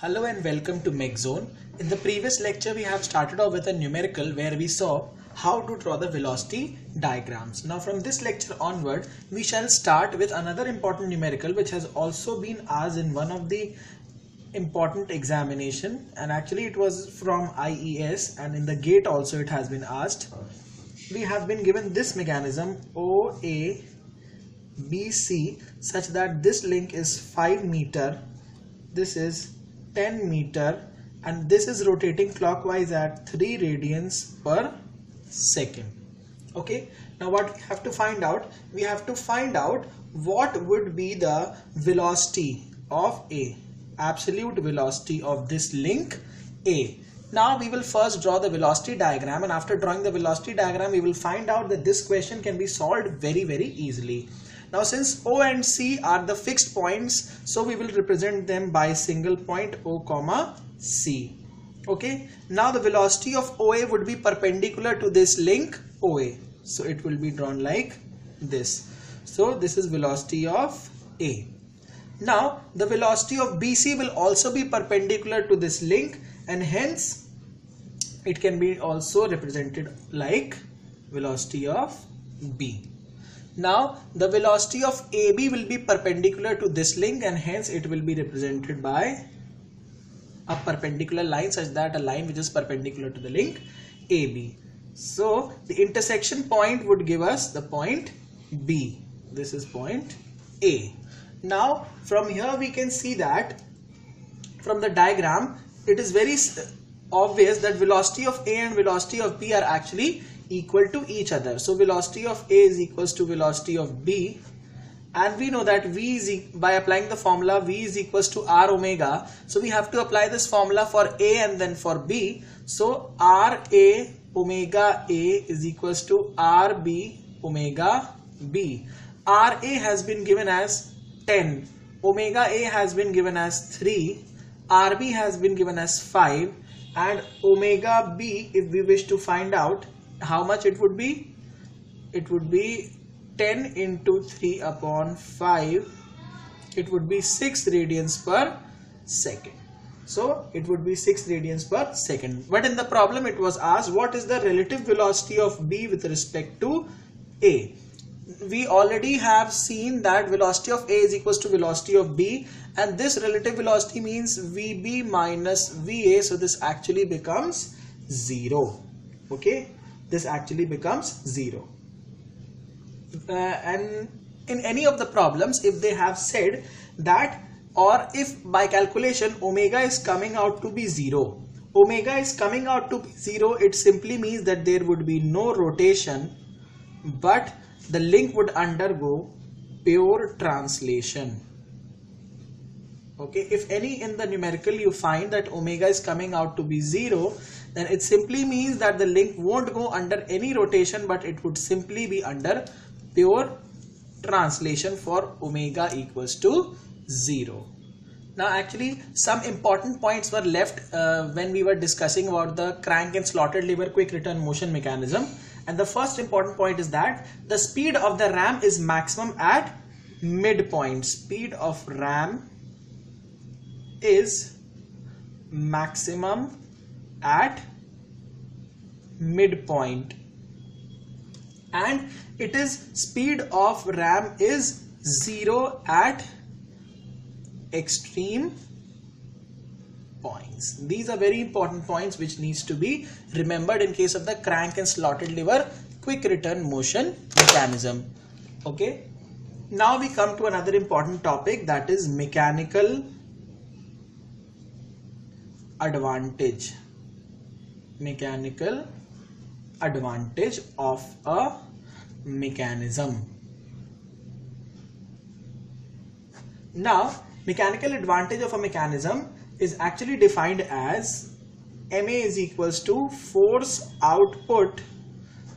Hello and welcome to Mech Zone. In the previous lecture we have started off with a numerical where we saw how to draw the velocity diagrams. Now from this lecture onward we shall start with another important numerical which has also been asked in one of the important examination, and actually it was from IES, and in the gate also it has been asked. We have been given this mechanism OABC such that this link is 5 meter, this is 10 meter, and this is rotating clockwise at 3 radians per second. Okay, now what we have to find out? We have to find out what would be the velocity of A, absolute velocity of this link A. Now we will first draw the velocity diagram, and after drawing the velocity diagram we will find out that this question can be solved very easily. Now since O and C are the fixed points, so we will represent them by single point O comma C. Okay, now the velocity of OA would be perpendicular to this link OA, so it will be drawn like this. So this is velocity of A. Now the velocity of BC will also be perpendicular to this link, and hence it can be also represented like velocity of B. Now the velocity of AB will be perpendicular to this link, and hence it will be represented by a perpendicular line such that a line which is perpendicular to the link AB. So the intersection point would give us the point B. This is point A. Now from here we can see that from the diagram it is very obvious that velocity of A and velocity of B are actually equal to each other. So velocity of A is equals to velocity of B, and we know that V is by applying the formula V is equals to R omega. So we have to apply this formula for A and then for B. So RA omega A is equals to RB omega B. RA has been given as 10, omega A has been given as 3, RB has been given as 5, and omega B, if we wish to find out how much it would be 10 into 3 upon 5, it would be 6 radians per second. So it would be 6 radians per second. But in the problem it was asked what is the relative velocity of B with respect to A. We already have seen that velocity of A is equals to velocity of B, and this relative velocity means VB minus VA, so this actually becomes 0. Okay, this actually becomes 0. And in any of the problems, if they have said that, or if by calculation omega is coming out to be 0, omega is coming out to be 0, it simply means that there would be no rotation, but the link would undergo pure translation. Okay, if any in the numerical you find that omega is coming out to be 0, then it simply means that the link won't go under any rotation, but it would simply be under pure translation for omega equals to 0. Now actually some important points were left when we were discussing about the crank and slotted lever quick return motion mechanism, and the first important point is that the speed of the ram is maximum at midpoint. Speed of ram is maximum at midpoint, and it is speed of ram is 0 at extreme points. These are very important points which needs to be remembered in case of the crank and slotted lever quick return motion mechanism. Okay, now we come to another important topic, that is mechanical advantage. Mechanical advantage of a mechanism. Now mechanical advantage of a mechanism is actually defined as MA is equals to force output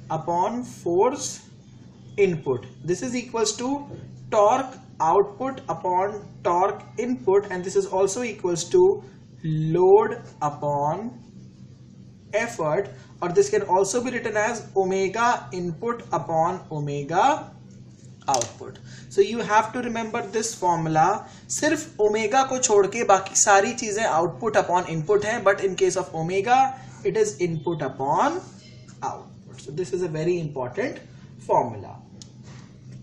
upon force input. This is equals to torque output upon torque input, and this is also equals to load upon effort, or this can also be written as omega input upon omega output. So you have to remember this formula. सिर्फ omega को छोड़ के बाकी सारी चीजें output upon input हैं, but in case of omega it is input upon output. So this is a very important formula.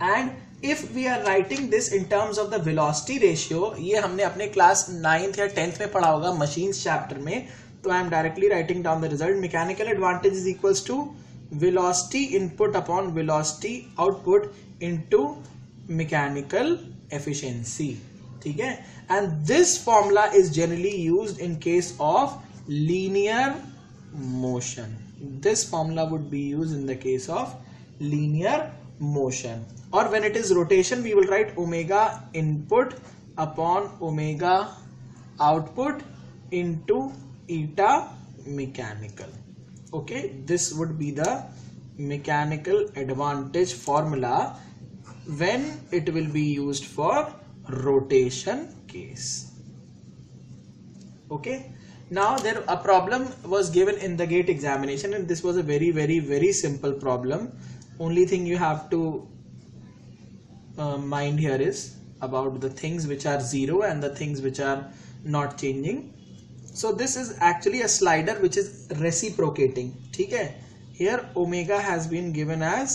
And if we are writing this in terms of the velocity ratio, ये हमने अपने class 9th या 10th में पढ़ा होगा machines chapter में. तो I am directly writing down the result. Mechanical advantage is equals to velocity input upon velocity output into mechanical efficiency. ठीक है. And this formula is generally used in case of linear motion. This formula would be used in the case of linear motion. Or when it is rotation, we will write omega input upon omega output into eta mechanical. Okay, this would be the mechanical advantage formula when it will be used for rotation case. Okay, now there a problem was given in the GATE examination, and this was a very simple problem. Only thing you have to mind here is about the things which are zero and the things which are not changing. So this is actually a slider which is reciprocating. ठीक है. Here omega has been given as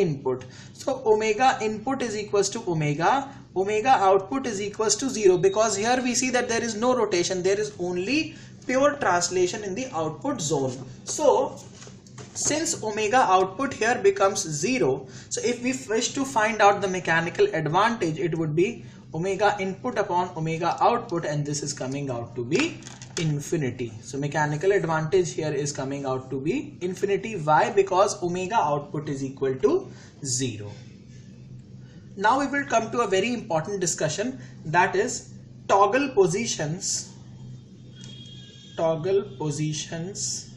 input. So omega input is equals to omega. Omega output is equals to 0, because here we see that there is no rotation. There is only pure translation in the output zone. So since omega output here becomes 0, so if we wish to find out the mechanical advantage, it would be omega input upon omega output, and this is coming out to be infinity. So mechanical advantage here is coming out to be infinity. Why? Because omega output is equal to 0. Now we will come to a very important discussion, that is toggle positions. Toggle positions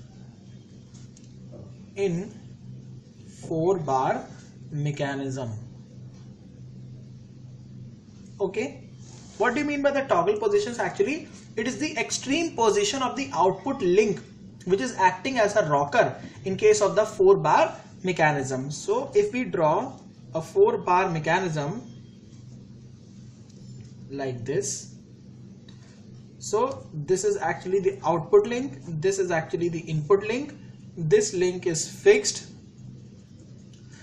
in 4-bar mechanism. Okay, what do you mean by the toggle positions? Actually, it is the extreme position of the output link which is acting as a rocker in case of the 4-bar mechanism. So if we draw a 4-bar mechanism like this, so this is actually the output link, this is actually the input link, this link is fixed.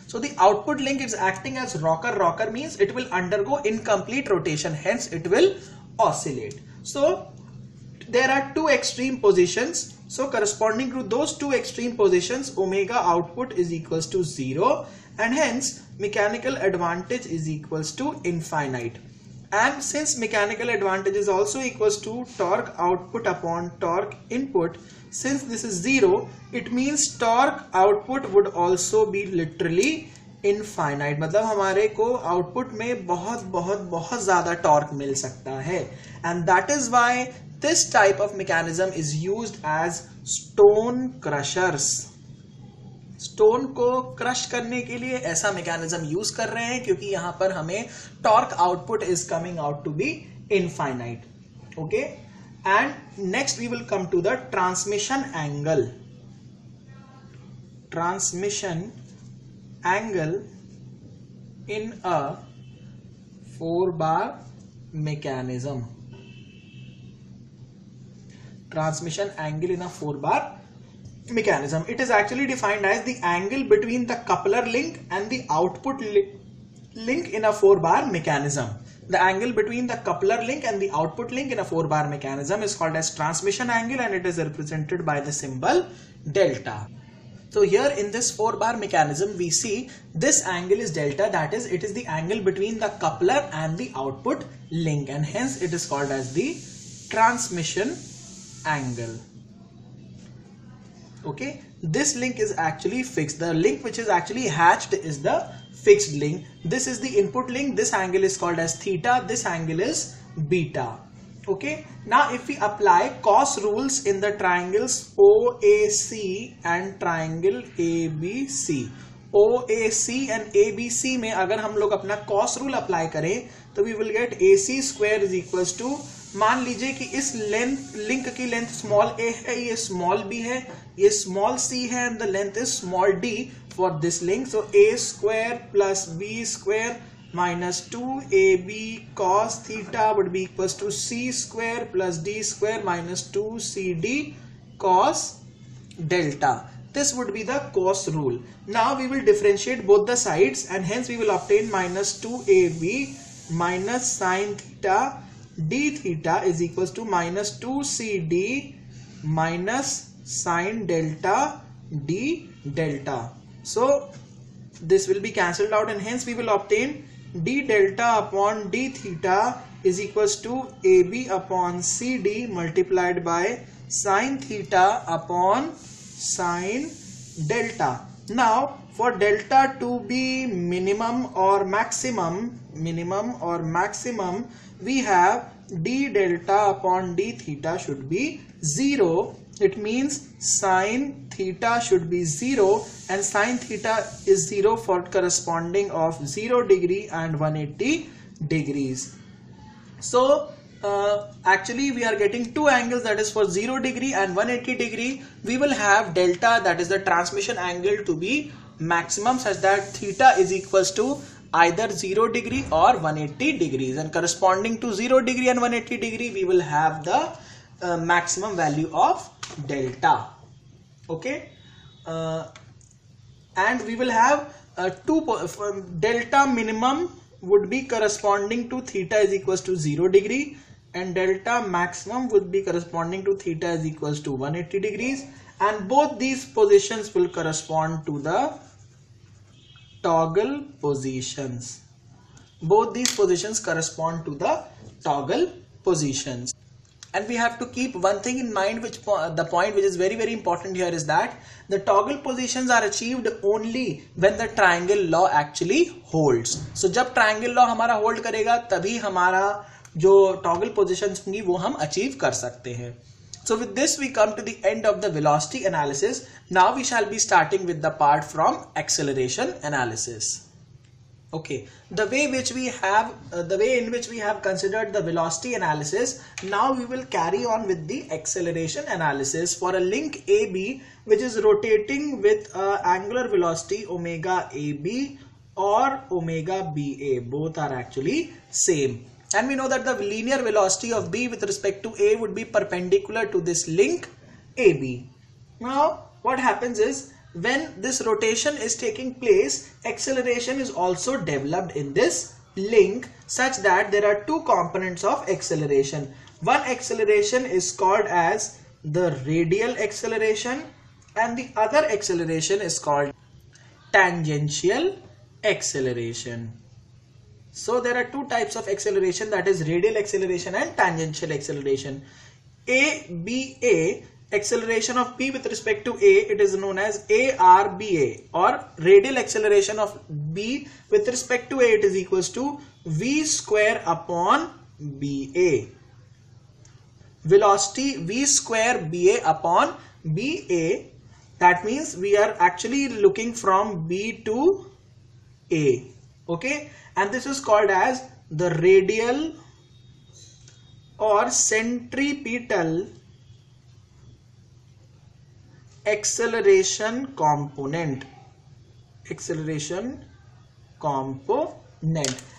So the output link is acting as rocker. Rocker means it will undergo incomplete rotation, hence it will oscillate. So there are two extreme positions. So corresponding to those two extreme positions, omega output is equals to 0, and hence mechanical advantage is equals to infinite. And since mechanical advantage is also equals to torque output upon torque input, since this is 0, it means torque output would also be literally infinite. मतलब हमारे को output में बहुत ज़्यादा torque मिल सकता है. And that is why this type of mechanism is used as stone crushers. Stone को crush करने के लिए ऐसा मैकेनिज्म यूज कर रहे हैं, क्योंकि यहां पर हमें torque output is coming out to be infinite. Okay, and next we will come to the transmission angle. Transmission angle in a 4-bar mechanism. Transmission angle in a 4-bar mechanism. It is actually defined as the angle between the coupler link and the output link in a 4-bar mechanism. The angle between the coupler link and the output link in a 4-bar mechanism is called as transmission angle, and it is represented by the symbol delta. So here in this 4-bar mechanism we see this angle is delta, that is it is the angle between the coupler and the output link, and hence it is called as the transmission angle. Okay, this link is actually fixed. The link which is actually hatched is the fixed link. This is the input link. This angle is called as theta. This angle is beta. Okay, now if we apply cos rules in the triangles OAC and triangle ABC, OAC and ABC में अगर हम लोग अपना cos rule apply करें तो we will get AC square is equals to मान लीजिए कि इस लिंक की लेंथ स्मॉल a है, ये स्मॉल b है, ये स्मॉल c है, and the length is small d for this link. So a square plus b square minus 2ab cos theta would be equals to c square plus d square minus 2cd cos delta. This would be the cos rule. Now we will differentiate both the sides, and hence we will obtain minus 2ab minus sin theta d theta is equals to minus 2cd minus sin delta d delta. So this will be cancelled out, and hence we will obtain d delta upon d theta is equals to ab upon cd multiplied by sin theta upon sin delta. Now for delta to be minimum or maximum, we have d delta upon d theta should be 0. It means sin theta should be 0, and sin theta is 0 for corresponding of 0 degree and 180 degrees. So actually we are getting two angles, that is for 0 degree and 180 degree. We will have delta, that is the transmission angle, to be maximum such that theta is equals to either 0 degree or 180 degrees, and corresponding to 0 degree and 180 degree we will have the maximum value of delta. Okay, and we will have delta minimum would be corresponding to theta is equals to 0 degree, and delta maximum would be corresponding to theta is equals to 180 degrees, and both these positions will correspond to the toggle positions. Both these positions correspond to the toggle positions. And we have to keep one thing in mind, which the point which is very very important here is that the toggle positions are achieved only when the triangle law actually holds. So जब triangle law हमारा hold करेगा तभी हमारा जो toggle positions होंगी वो हम achieve कर सकते हैं. So with this we come to the end of the velocity analysis. Now we shall be starting with the part from acceleration analysis. Okay, the way in which we have considered the velocity analysis, now we will carry on with the acceleration analysis for a link AB which is rotating with angular velocity omega AB or omega BA. Both are actually same, and we know that the linear velocity of B with respect to A would be perpendicular to this link AB. Now what happens is, when this rotation is taking place, acceleration is also developed in this link such that there are two components of acceleration. One acceleration is called as the radial acceleration, and the other acceleration is called tangential acceleration. So there are two types of acceleration, that is radial acceleration and tangential acceleration. ABA, acceleration of B with respect to A, it is known as ARBA, or radial acceleration of B with respect to A, it is equals to V square upon BA. Velocity V square BA upon BA, that means we are actually looking from B to A. Okay, and this is called as the radial or centripetal acceleration component.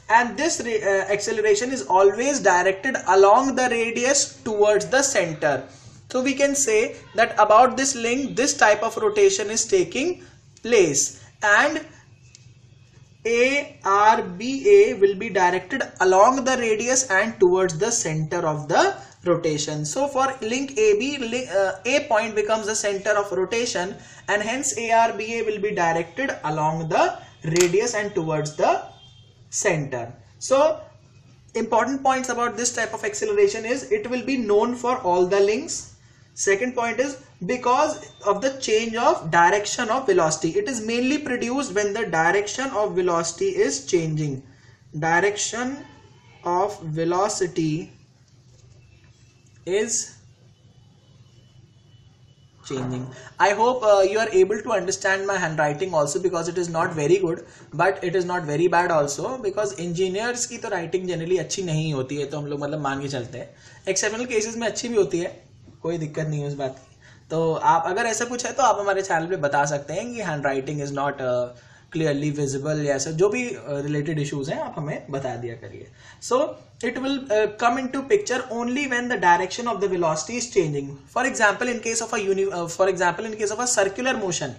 And this acceleration is always directed along the radius towards the center. So we can say that about this link, this type of rotation is taking place, and ARBA will be directed along the radius and towards the center of the rotation. So for link AB, A point becomes the center of rotation, and hence ARBA will be directed along the radius and towards the center. So important points about this type of acceleration is it will be known for all the links. Second point is because of the change of direction of velocity. It is mainly produced when the direction of velocity is changing. Direction of velocity is changing. I hope you are able to understand my handwriting also, because it is not very good but it is not very bad also, because engineers की तो writing generally अच्छी नहीं होती है, तो हम लोग मतलब मान के चलते हैं. एक्सेप्शनल केसेस में अच्छी भी होती है, कोई दिक्कत नहीं है उस बात की. तो आप अगर ऐसा कुछ है तो आप हमारे चैनल पे बता सकते हैं कि hand writing is not clearly visible, या ऐसा जो भी रिलेटेड इश्यूज हैं आप हमें बता दिया करिए. सो it will come into picture only when the direction of the velocity is changing. For example, in case of a circular motion,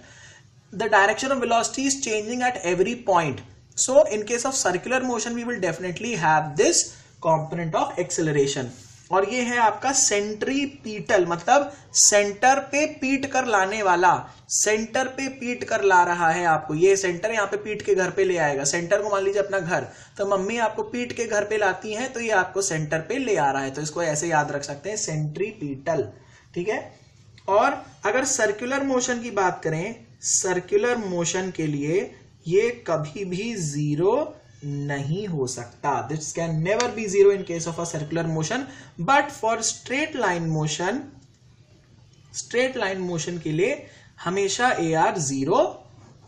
the direction of velocity is changing at every point. So in case of circular motion, we will definitely have this component of acceleration. और ये है आपका centripetal, मतलब centre पे पीट कर लाने वाला, सेंटर पे पीट कर ला रहा है आपको. ये सेंटर यहाँ पे पीट के घर पे ले आएगा. सेंटर को मान लीजिए अपना घर, तो मम्मी आपको पीट के घर पे लाती हैं, तो ये आपको सेंटर पे ले आ रहा है. तो इसको ऐसे याद रख सकते हैं, सेंट्रीपीटल. ठीक है. और अगर सर्कुलर मोशन की बात करें, सर्कुलर मोशन के लिए ये कभी भी जीरो नहीं हो सकता. This can never be zero in case of a circular motion, but for straight line motion के लिए हमेशा ए आर जीरो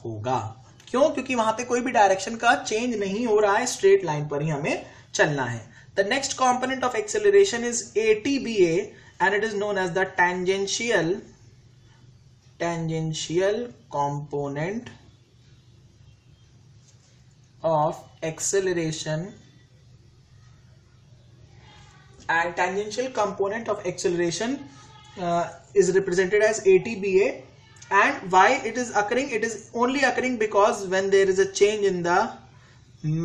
होगा. क्यों? क्योंकि वहां पे कोई भी डायरेक्शन का चेंज नहीं हो रहा है, स्ट्रेट लाइन पर ही हमें चलना है. The next component of acceleration is ATBA and it is known as the tangential component of acceleration. And tangential component of acceleration is represented as ATBA. And why it is occurring? It is only occurring because when there is a change in the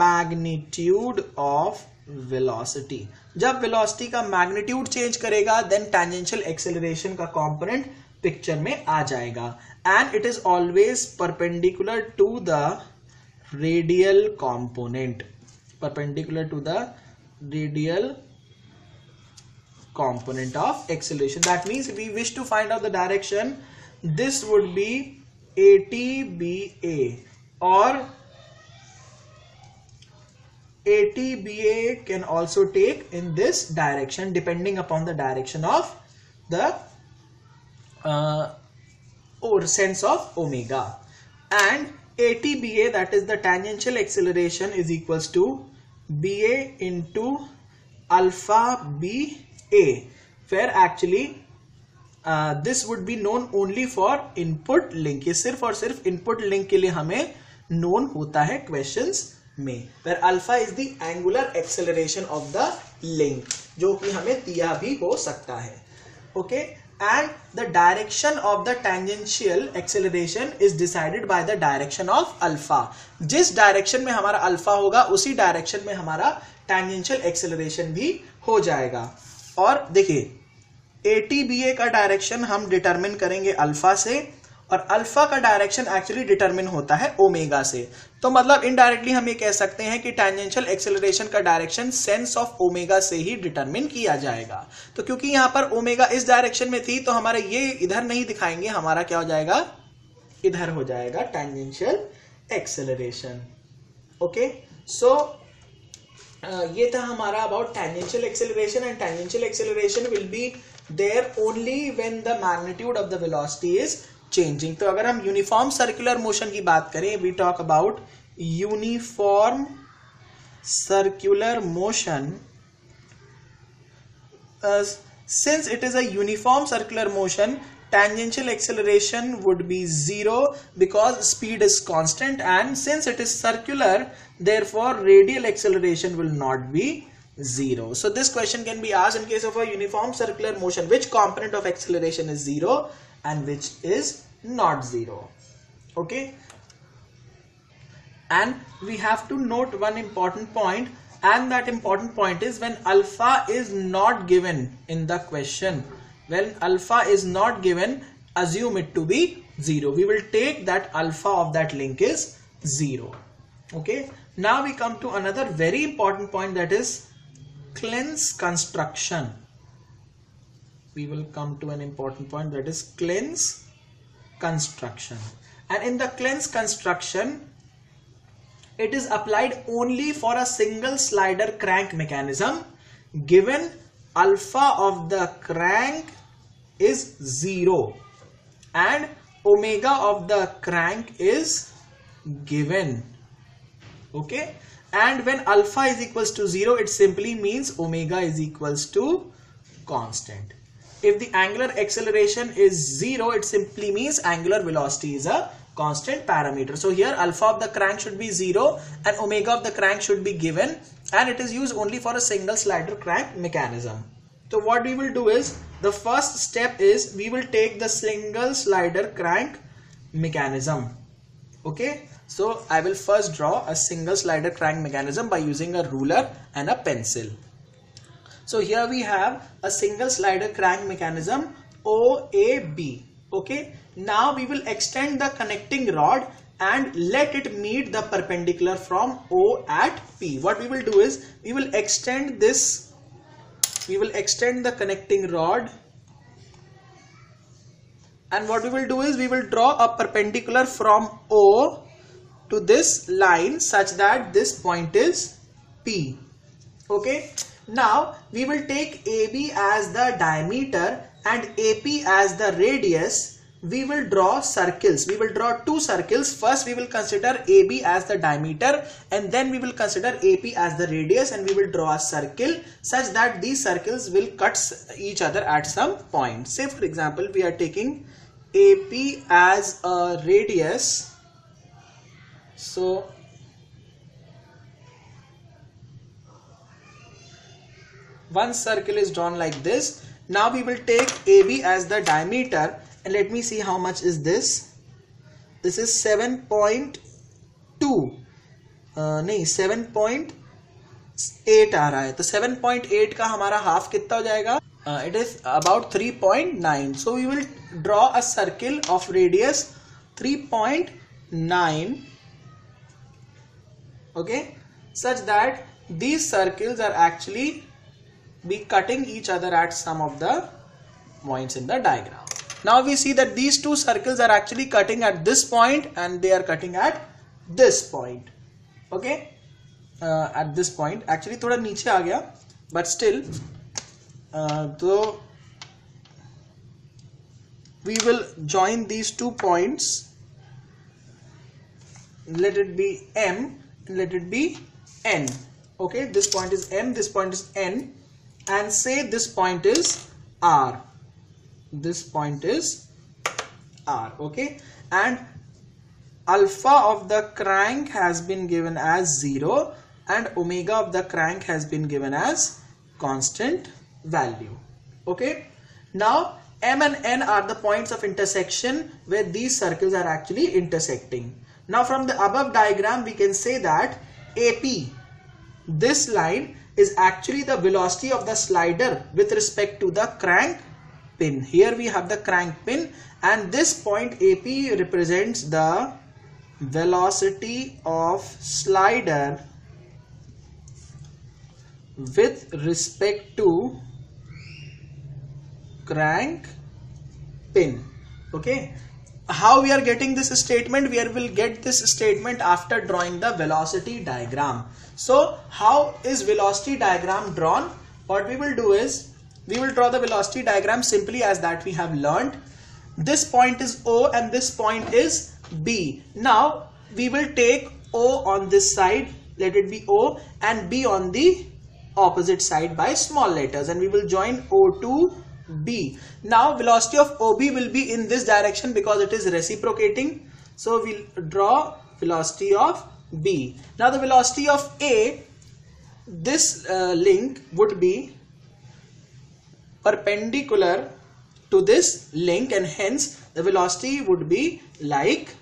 magnitude of velocity. जब velocity का magnitude change करेगा, then tangential acceleration का component picture में आ जाएगा. And it is always perpendicular to the radial component. Perpendicular to the radial component of acceleration. That means if we wish to find out the direction, this would be ATBA, or ATBA can also take in this direction depending upon the direction of the or sense of omega. And ATBA, that is the tangential acceleration, is equals to BA into alpha BA, where actually this would be known only for input link. ये सिर्फ और सिर्फ input link के लिए हमें known होता है questions में, where alpha is the angular acceleration of the link, जो कि हमें दिया भी हो सकता है. Okay. And the direction of the tangential acceleration is decided by the direction of alpha. जिस डायरेक्शन में हमारा अल्फा होगा उसी डायरेक्शन में हमारा tangential acceleration भी हो जाएगा. और देखिए ATBA का डायरेक्शन हम डिटरमिन करेंगे अल्फा से, और अल्फा का डायरेक्शन एक्चुअली डिटरमिन होता है ओमेगा से. तो मतलब इनडायरेक्टली हम ये कह सकते हैं कि टेंजेंशियल एक्सेलरेशन का डायरेक्शन सेंस ऑफ ओमेगा से ही डिटरमिन किया जाएगा. तो क्योंकि यहाँ पर ओमेगा इस डायरेक्शन में थी, तो हमारा ये इधर नहीं दिखाएंगे, हमारा क्या हो जाएगा, इधर हो जाएगा टेंजेंशियल एक्सेलरेशन. ओके. सो ये था हमारा about tangential acceleration. And tangential acceleration will be there only when the magnitude of the velocity is changing. तो अगर हम यूनिफॉर्म सर्कुलर मोशन की बात करें, we talk about uniform circular motion. Since it is a uniform circular motion, tangential acceleration would be zero because speed is constant, and since it is circular, therefore radial acceleration will not be zero. So this question can be asked in case of a uniform circular motion, which component of acceleration is zero and which is not zero. Okay. And we have to note one important point, and that important point is when alpha is not given in the question. When alpha is not given, assume it to be zero. We will take that alpha of that link is zero. Okay. Now we come to another very important point, that is Klein's construction. We will come to an important point, that is Klein's construction. And in the Klein's construction, it is applied only for a single slider crank mechanism given alpha of the crank is zero. and omega of the crank is given. Okay, and when alpha is equals to 0, it simply means omega is equals to constant. If the angular acceleration is 0, it simply means angular velocity is a constant parameter. So here alpha of the crank should be 0 and omega of the crank should be given, and it is used only for a single slider crank mechanism. So what we will do is, the first step is we will take the single slider crank mechanism. Okay, so I will first draw a single slider crank mechanism by using a ruler and a pencil. So here we have a single slider crank mechanism OAB. Okay, now we will extend the connecting rod and let it meet the perpendicular from O at P. What we will do is, we will extend the connecting rod, and what we will do is, we will draw a perpendicular from O to this line such that this point is P. Okay, now we will take AB as the diameter and AP as the radius. We will draw circles. We will draw two circles. First we will consider AB as the diameter, and then we will consider AP as the radius, and we will draw a circle such that these circles will cut each other at some point. Say for example, we are taking AP as a radius. So one circle is drawn like this. Now we will take AB as the diameter, and let me see how much is this. This is 7.2 नहीं 7.8 आ रहा है, तो 7.8 का हमारा half कितना हो जाएगा? It is about 3.9. So we will draw a circle of radius 3.9. Okay, such that these circles are actually be cutting each other at some of the points in the diagram. Now we see that these two circles are actually cutting at this point, and they are cutting at this point. Okay, at this point actually थोड़ा नीचे आ गया, but still so we will join these 2 points. Let it be M and let it be N. Okay, this point is M, this point is N, and say this point is R. This point is R. Okay, and alpha of the crank has been given as 0 and omega of the crank has been given as constant value. Okay, now M and N are the points of intersection where these circles are actually intersecting. Now from the above diagram we can say that AP, this line, is actually the velocity of the slider with respect to the crank pin. Here we have the crank pin, and this point AP represents the velocity of slider with respect to crank pin. Okay, how we are getting this statement? We will get this statement after drawing the velocity diagram. So how is velocity diagram drawn? What we will do is, we will draw the velocity diagram simply as that we have learned. This point is O and this point is B. Now we will take O on this side, let it be O, and B on the opposite side by small letters, and we will join O to B. Now velocity of OB will be in this direction because it is reciprocating. So we'll draw velocity of B. Now the velocity of A, this link would be perpendicular to this link, and hence the velocity would be like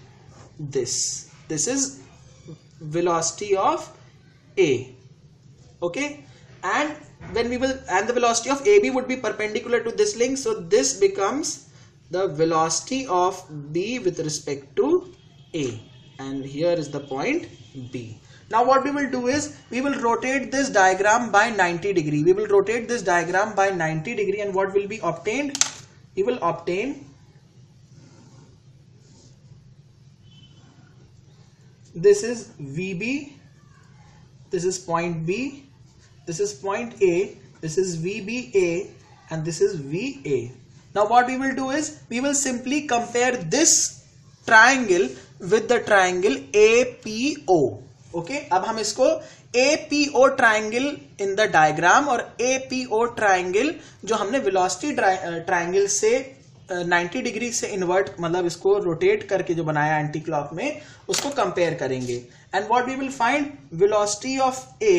this. This is velocity of A. Okay, and when we will, and the velocity of AB would be perpendicular to this link, so this becomes the velocity of B with respect to A, and here is the point B. Now what we will do is, we will rotate this diagram by 90 degree. We will rotate this diagram by 90 degree, and what will be obtained? We will obtain this is VB, this is point B, this is point A, this is VBA, and this is VA. Now what we will do is we will simply compare this triangle with the triangle APO. Okay, अब हम इसको APO triangle in the diagram और APO triangle जो हमने velocity triangle से 90 degree से invert मतलब इसको रोटेट करके जो बनाया एंटी क्लॉक में, उसको कंपेयर करेंगे. And what we will find, velocity of A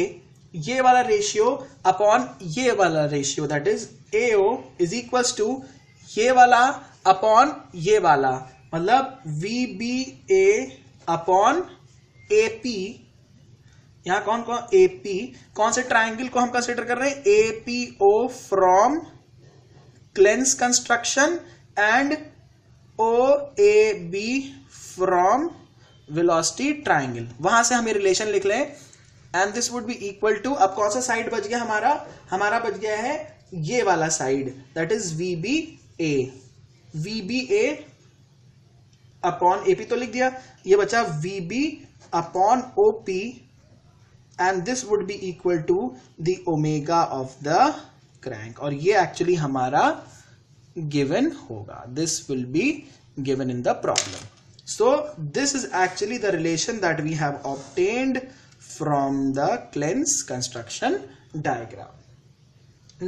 ये वाला रेशियो अपॉन ये वाला ratio, that is AO is equals to ये वाला अपॉन ये वाला, मतलब VBA अपॉन AP. यहां कौन कौन AP, कौन से ट्राइंगल को हम कंसिडर कर रहे हैं, APO from Klein's construction and OAB from velocity triangle. वहां से हमें रिलेशन लिख लें and this would be equal to, अब कौन सा साइड बच गया हमारा बच गया है ये वाला side, that is VBA upon AP तो लिख दिया, ये बचा VB upon OP and this would be equal to the omega of the crank. और ये एक्चुअली हमारा गिवन होगा, this will be given in the problem. So this is actually the relation that we have obtained from the Clence construction diagram.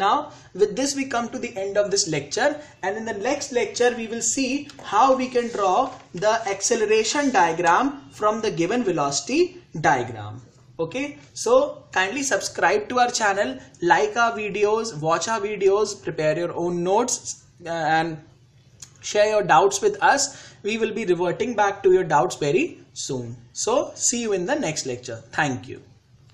Now with this we come to the end of this lecture, and in the next lecture we will see how we can draw the acceleration diagram from the given velocity diagram. Okay, so kindly subscribe to our channel, like our videos, watch our videos, prepare your own notes and share your doubts with us. We will be reverting back to your doubts very soon. So see you in the next lecture. Thank you.